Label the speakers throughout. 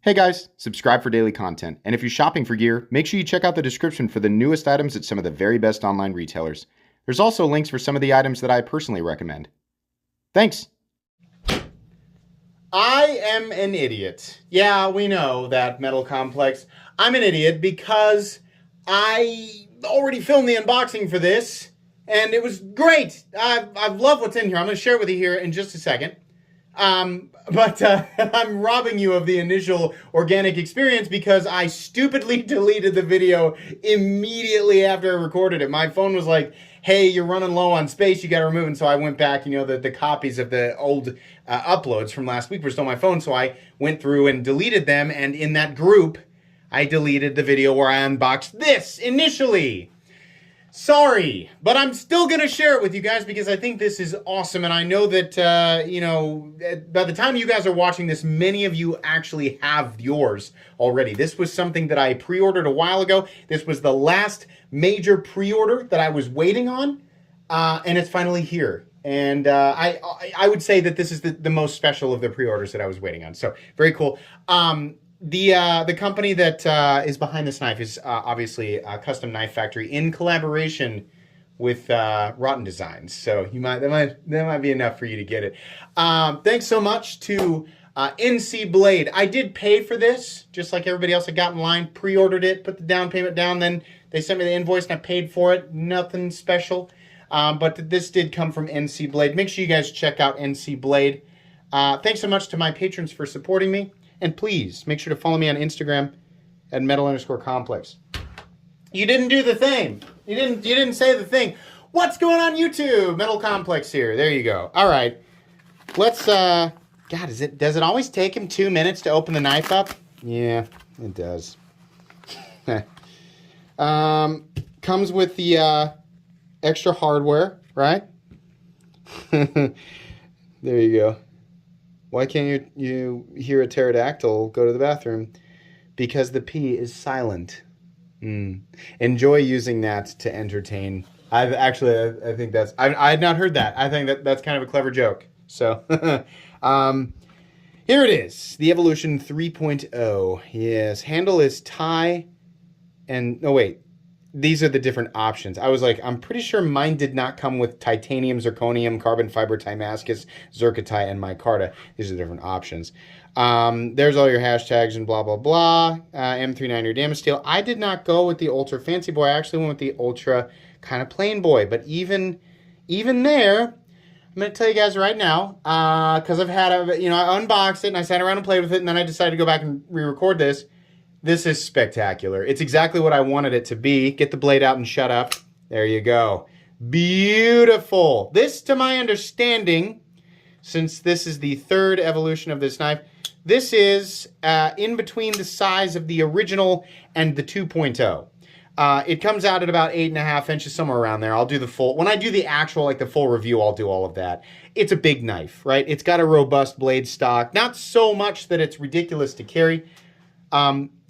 Speaker 1: Hey guys, subscribe for daily content, and if you're shopping for gear, make sure you check out the description for the newest items at some of the very best online retailers. There's also links for some of the items that I personally recommend. Thanks!
Speaker 2: I am an idiot. Yeah, we know that, Metal Complex. I'm an idiot because I already filmed the unboxing for this, and it was great. I've loved what's in here. I'm going to share it with you here in just a second. But I'm robbing you of the initial organic experience because I stupidly deleted the video immediately after I recorded it. My phone was like, hey, you're running low on space, you got to remove it. And so I went back, the copies of the old uploads from last week were still on my phone. So I went through and deleted them. And in that group, I deleted the video where I unboxed this initially. Sorry, but I'm still going to share it with you guys because I think this is awesome. And I know that, by the time you guys are watching this, many of you actually have yours already. This was something that I pre-ordered a while ago. This was the last major pre-order that I was waiting on, and it's finally here. And I would say that this is the most special of the pre-orders that I was waiting on. So very cool. The company that is behind this knife is obviously a Custom Knife Factory in collaboration with Rotten Designs. So that might be enough for you to get it. Thanks so much to NC Blade. I did pay for this, just like everybody else. I got in line, pre-ordered it, put the down payment down, then they sent me the invoice and I paid for it. Nothing special. But this did come from NC Blade. Make sure you guys check out NC Blade. Thanks so much to my patrons for supporting me. And please, make sure to follow me on Instagram at metal_complex. You didn't do the thing. You didn't say the thing. What's going on YouTube? Metal Complex here. There you go. All right. Let's, God, does it always take him 2 minutes to open the knife up? Yeah, it does. Comes with the extra hardware, right? There you go. Why can't you hear a pterodactyl go to the bathroom? Because the P is silent. Enjoy using that to entertain. I think that's... I had not heard that. I think that's kind of a clever joke. So, here it is. The Evolution 3.0. Yes, handle is tie and... No, wait. These are the different options. I was like, I'm pretty sure mine did not come with titanium, zirconium, carbon fiber, Timascus, zircotite, and micarta. These are the different options. There's all your hashtags and blah, blah, blah. M390 damage steel. I did not go with the ultra fancy boy. I actually went with the ultra kind of plain boy. But even there, I'm going to tell you guys right now, because I've had, I unboxed it and I sat around and played with it, and then I decided to go back and re-record this. This is spectacular. It's exactly what I wanted it to be. Get the blade out and shut up. There you go. Beautiful. This, to my understanding, since this is the third evolution of this knife, this is in between the size of the original and the 2.0. It comes out at about 8.5 inches, somewhere around there. I'll do the full, when I do the actual, the full review, I'll do all of that. It's a big knife, right? It's got a robust blade stock. Not so much that it's ridiculous to carry.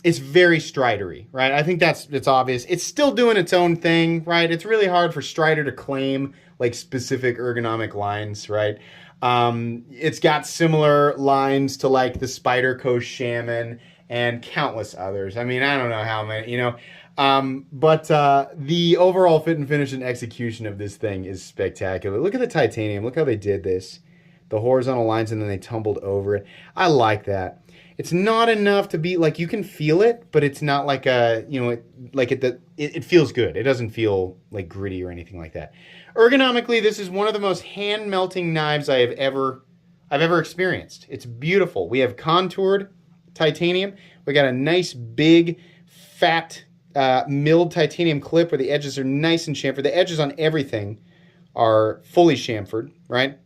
Speaker 2: It's very Stridery, right? I think it's obvious. It's still doing its own thing, right? It's really hard for Strider to claim specific ergonomic lines, right? It's got similar lines to the Spyderco Shaman and countless others. I mean, I don't know how many, but the overall fit and finish and execution of this thing is spectacular. Look at the titanium. Look how they did this. The horizontal lines and then they tumbled over it. I like that. It's not enough to be you can feel it, but it's not it feels good. It doesn't feel gritty or anything like that. Ergonomically, this is one of the most hand melting knives I've ever experienced. It's beautiful. We have contoured titanium. We got a nice big fat milled titanium clip where the edges are nice and chamfered. The edges on everything are fully chamfered, right?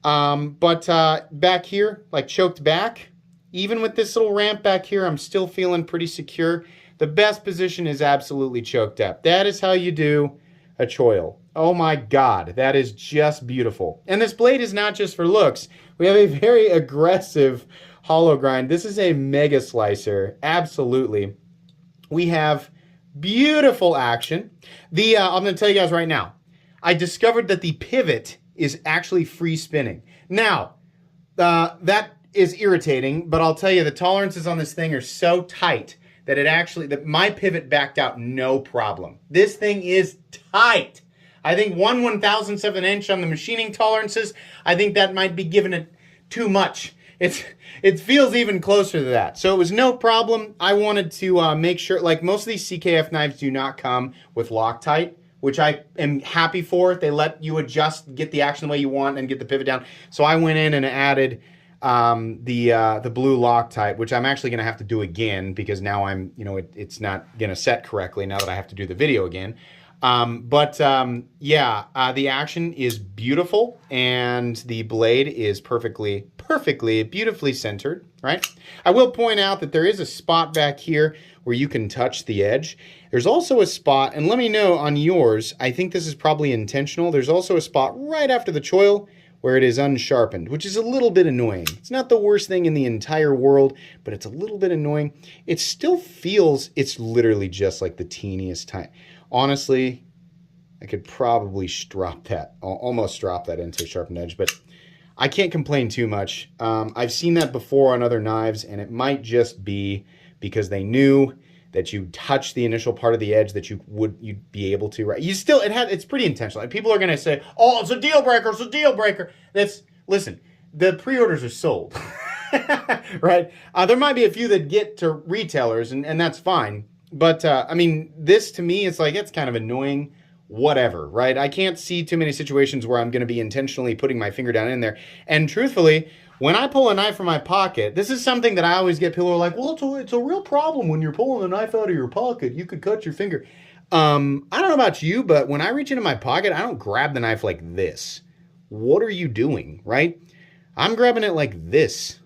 Speaker 2: But back here, choked back. Even with this little ramp back here, I'm still feeling pretty secure. The best position is absolutely choked up. That is how you do a choil. Oh my God, that is just beautiful. And this blade is not just for looks. We have a very aggressive hollow grind. This is a mega slicer, absolutely. We have beautiful action. I'm going to tell you guys right now, I discovered that the pivot is actually free spinning. Now, that is irritating, but I'll tell you, the tolerances on this thing are so tight that my pivot backed out no problem. This thing is tight. I think 1/1000th of an inch on the machining tolerances. I think that might be giving it too much. It feels even closer to that. So it was no problem. I wanted to make sure, like most of these CKF knives do not come with Loctite, which I am happy for. They let you adjust, get the action the way you want, and get the pivot down. So I went in and added the blue Loctite, which I'm actually going to have to do again because now it's not going to set correctly now that I have to do the video again. The action is beautiful and the blade is perfectly, beautifully centered, right? I will point out that there is a spot back here where you can touch the edge. There's also a spot, and let me know on yours, I think this is probably intentional. There's also a spot right after the choil where it is unsharpened, which is a little bit annoying. It's not the worst thing in the entire world, but it's a little bit annoying. It still feels, it's literally just like the teeniest tiny. Honestly, I could probably almost drop that into a sharpened edge, but I can't complain too much. I've seen that before on other knives, and it might just be because they knew that you touch the initial part of the edge that you'd be able to, right? It's pretty intentional. People are gonna say, "Oh, it's a deal breaker, it's a deal breaker." Listen, the pre-orders are sold, right? There might be a few that get to retailers, and that's fine. But, this to me, it's kind of annoying, whatever, right? I can't see too many situations where I'm going to be intentionally putting my finger down in there. And truthfully, when I pull a knife from my pocket, this is something that I always get people who are like, well, it's a real problem when you're pulling a knife out of your pocket. You could cut your finger. I don't know about you, but when I reach into my pocket, I don't grab the knife like this. What are you doing, right? I'm grabbing it like this.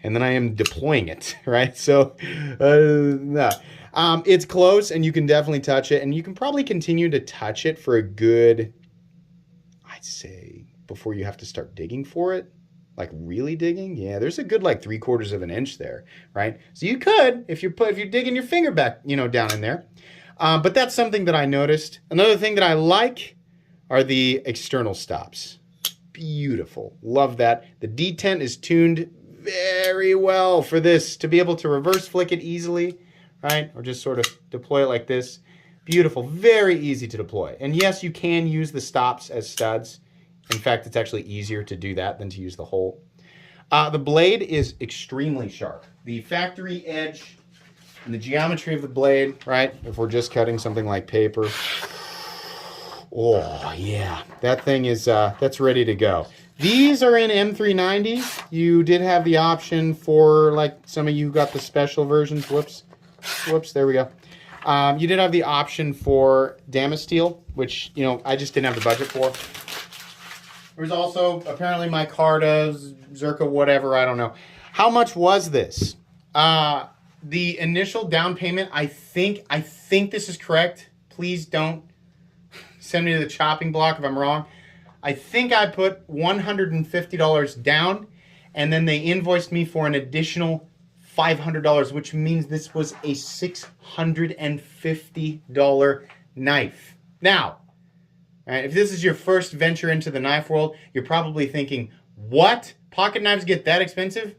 Speaker 2: And then I am deploying it, right? So, no. It's close, and you can definitely touch it, and you can probably continue to touch it for a good, I'd say, before you have to start digging for it, like really digging. Yeah, there's a good 3/4 of an inch there, right? So you could, if you're digging your finger back, down in there. But that's something that I noticed. Another thing that I like are the external stops. Beautiful, love that. The detent is tuned very well for this to be able to reverse flick it easily. Right? Or just sort of deploy it like this. Beautiful, very easy to deploy. And yes, you can use the stops as studs. In fact, it's actually easier to do that than to use the hole. The blade is extremely sharp. The factory edge and the geometry of the blade, right? If we're just cutting something like paper. Oh, yeah. That thing is, that's ready to go. These are in M390. You did have the option for, some of you got the special versions. Whoops, there we go. You did have the option for Damasteel, which, I just didn't have the budget for. There's also, apparently, micarta, Zirca, whatever, I don't know. How much was this? The initial down payment, I think this is correct. Please don't send me to the chopping block if I'm wrong. I think I put $150 down, and then they invoiced me for an additional $500, which means this was a $650 knife. Now, if this is your first venture into the knife world, you're probably thinking, what? Pocket knives get that expensive?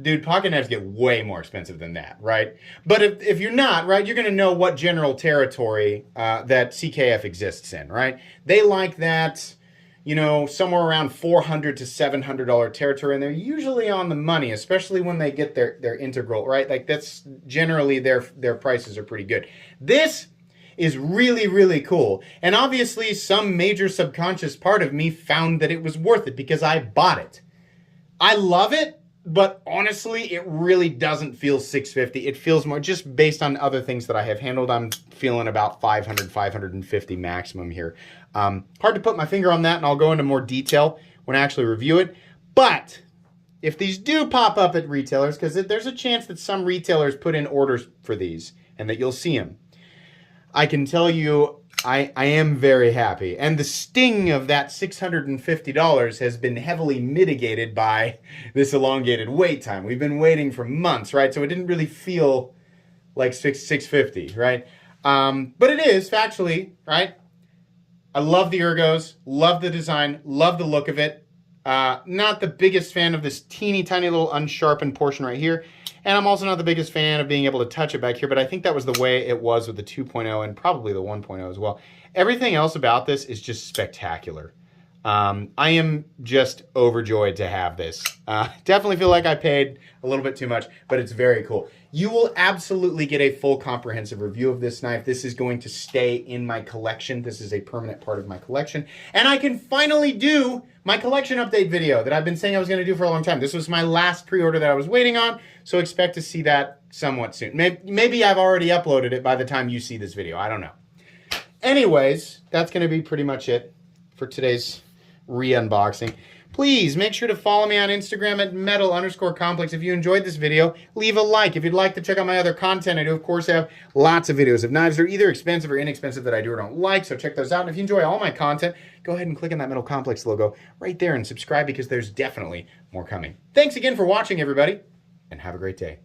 Speaker 2: Dude, pocket knives get way more expensive than that, right? But if you're not, right, you're going to know what general territory that CKF exists in, right? They like that, somewhere around $400 to $700 territory, and they're usually on the money, especially when they get their integral, right? That's generally their prices are pretty good. This is really, really cool. And obviously some major subconscious part of me found that it was worth it because I bought it. I love it, but honestly, it really doesn't feel $650. It feels more, just based on other things that I have handled, I'm feeling about $500, $550 maximum here. Hard to put my finger on that, and I'll go into more detail when I actually review it. But if these do pop up at retailers, because there's a chance that some retailers put in orders for these and that you'll see them, I can tell you I am very happy. And the sting of that $650 has been heavily mitigated by this elongated wait time. We've been waiting for months, right? So it didn't really feel like $650, right? But it is, factually, right? I love the ergos, love the design, love the look of it. Not the biggest fan of this teeny tiny little unsharpened portion right here. And I'm also not the biggest fan of being able to touch it back here, but I think that was the way it was with the 2.0 and probably the 1.0 as well. Everything else about this is just spectacular. I am just overjoyed to have this. Definitely feel like I paid a little bit too much, but it's very cool. You will absolutely get a full comprehensive review of this knife. This is going to stay in my collection. This is a permanent part of my collection. And I can finally do my collection update video that I've been saying I was going to do for a long time. This was my last pre-order that I was waiting on, so expect to see that somewhat soon. Maybe I've already uploaded it by the time you see this video. I don't know. Anyways, that's going to be pretty much it for today's re-unboxing. Please make sure to follow me on Instagram at metal_complex. If you enjoyed this video, leave a like. If you'd like to check out my other content, I do of course have lots of videos of knives. They're either expensive or inexpensive that I do or don't like, so check those out. And if you enjoy all my content, go ahead and click on that Metal Complex logo right there and subscribe because there's definitely more coming. Thanks again for watching, everybody, and have a great day.